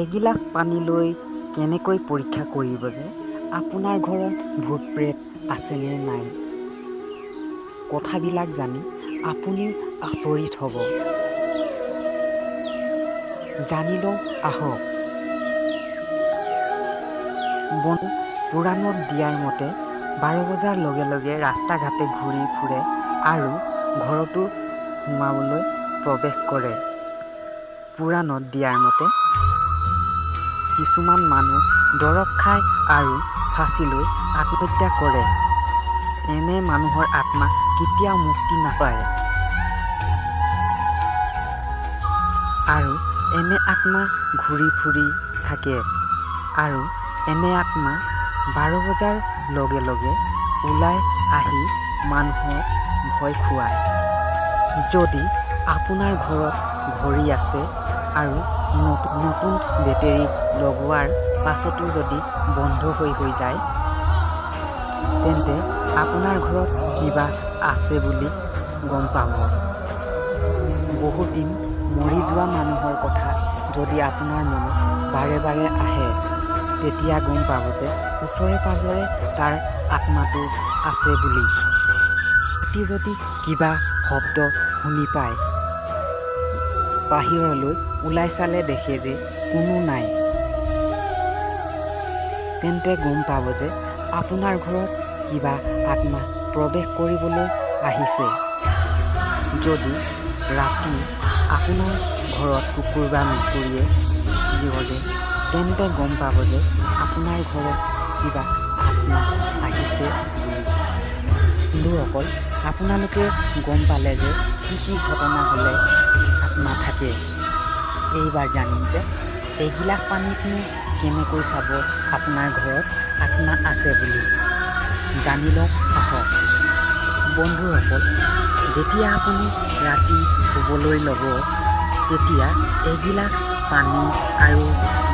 এগিলাচ পানী লৈ কেনেকৈ পৰীক্ষা কৰিব যে আপোনাৰ ঘৰত ভূত প্ৰেত আছেনে নাই? কথাবিলাক জানি আপুনিও আচৰিত হ'ব। জানি লওঁ আহক। পুৰাণত দিয়াৰ মতে 12 বজাৰ লগে লগে ৰাস্তা ঘাটে ঘূৰি ফুৰে আৰু ঘৰতো সোমাবলৈ প্ৰৱেশ কৰে। পুৰাণত দিয়াৰ মতে কিছুমান মানুহ দৰৱ খায় আৰু ফাঁচি লৈ আত্মহত্যা কৰে। এনে মানুহৰ আত্মা কেতিয়াও মুক্তি নাপায় আৰু এনে আত্মা ঘূৰি ফুৰি থাকে আৰু এনে আত্মা 12 বজাৰ লগে লগে ওলাই আহি মানুহক ভয় খুৱায়। যদি আপোনাৰ ঘৰত ঘড়ী আছে আৰু নতুন বেটেৰী লগোৱাৰ পাছতো যদি বন্ধ হৈ যায়, তেন্তে আপোনাৰ ঘৰত কিবা আছে বুলি গম পাব। বহুত দিন মৰি যোৱা মানুহৰ কথা যদি আপোনাৰ মনত বাৰে বাৰে আহে, তেতিয়া গম পাব যে ওচৰে পাজৰে তাৰ আত্মাটো আছে বুলি। ৰাতি যদি কিবা শব্দ শুনি পায়, বাহিৰলৈ ওলাই চালে দেখে যে কোনো নাই, তেন্তে গম পাব যে আপোনাৰ ঘৰত কিবা আত্মা প্ৰৱেশ কৰিবলৈ আহিছে। যদি ৰাতি আপোনাৰ ঘৰত কুকুৰ বা মেকুৰীয়ে চিঞৰে, তেন্তে গম পাব যে আপোনাৰ ঘৰত কিবা আত্মা আহিছে বুলি। বন্ধুসকল, আপোনালোকে গম পালে যে কি ঘটনা হ'লে আত্মা থাকে। এইবাৰ জানিম যে এগিলাচ পানীতনো কেনেকৈ চাব আপোনাৰ ঘৰত আত্মা আছে বুলি। জানি লওক আহক। বন্ধুসকল, যেতিয়া আপুনি ৰাতি শুবলৈ ল'ব, তেতিয়া এগিলাচ পানী আৰু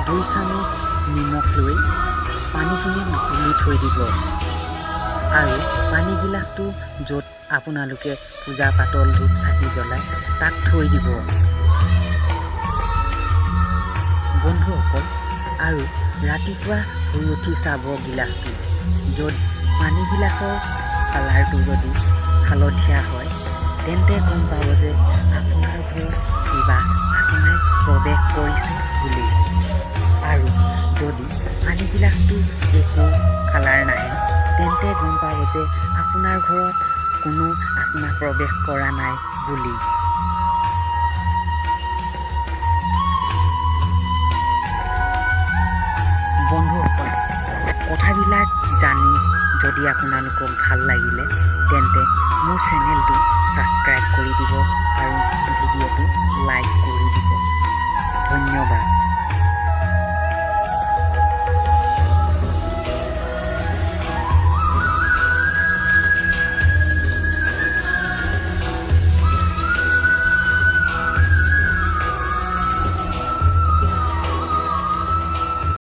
2 চামুচ নিমখ লৈ পানীখিনি তুলি থৈ দিব আৰু পানী গিলাচটো য'ত আপোনালোকে পূজা পাতল ধূপ চাকি জ্বলায় তাত থৈ দিব। বন্ধুসকল, আৰু ৰাতিপুৱা শুই উঠি চাব গিলাচটো, য'ত পানী গিলাচৰ কালাৰটো যদি হালধীয়া হয়, তেন্তে গম পাব যে আপোনাৰ ঘৰত কিবা আত্মাই প্ৰৱেশ কৰিছে বুলি। আৰু যদি পানী গিলাচটো একো কালাৰ নাহে, তেন্তে গম পাব যে আপোনাৰ ঘৰত কোনো আত্মা প্ৰৱেশ কৰা নাই বুলি। বন্ধুসকল, কথাবিলাক জানি যদি আপোনালোকক ভাল লাগিলে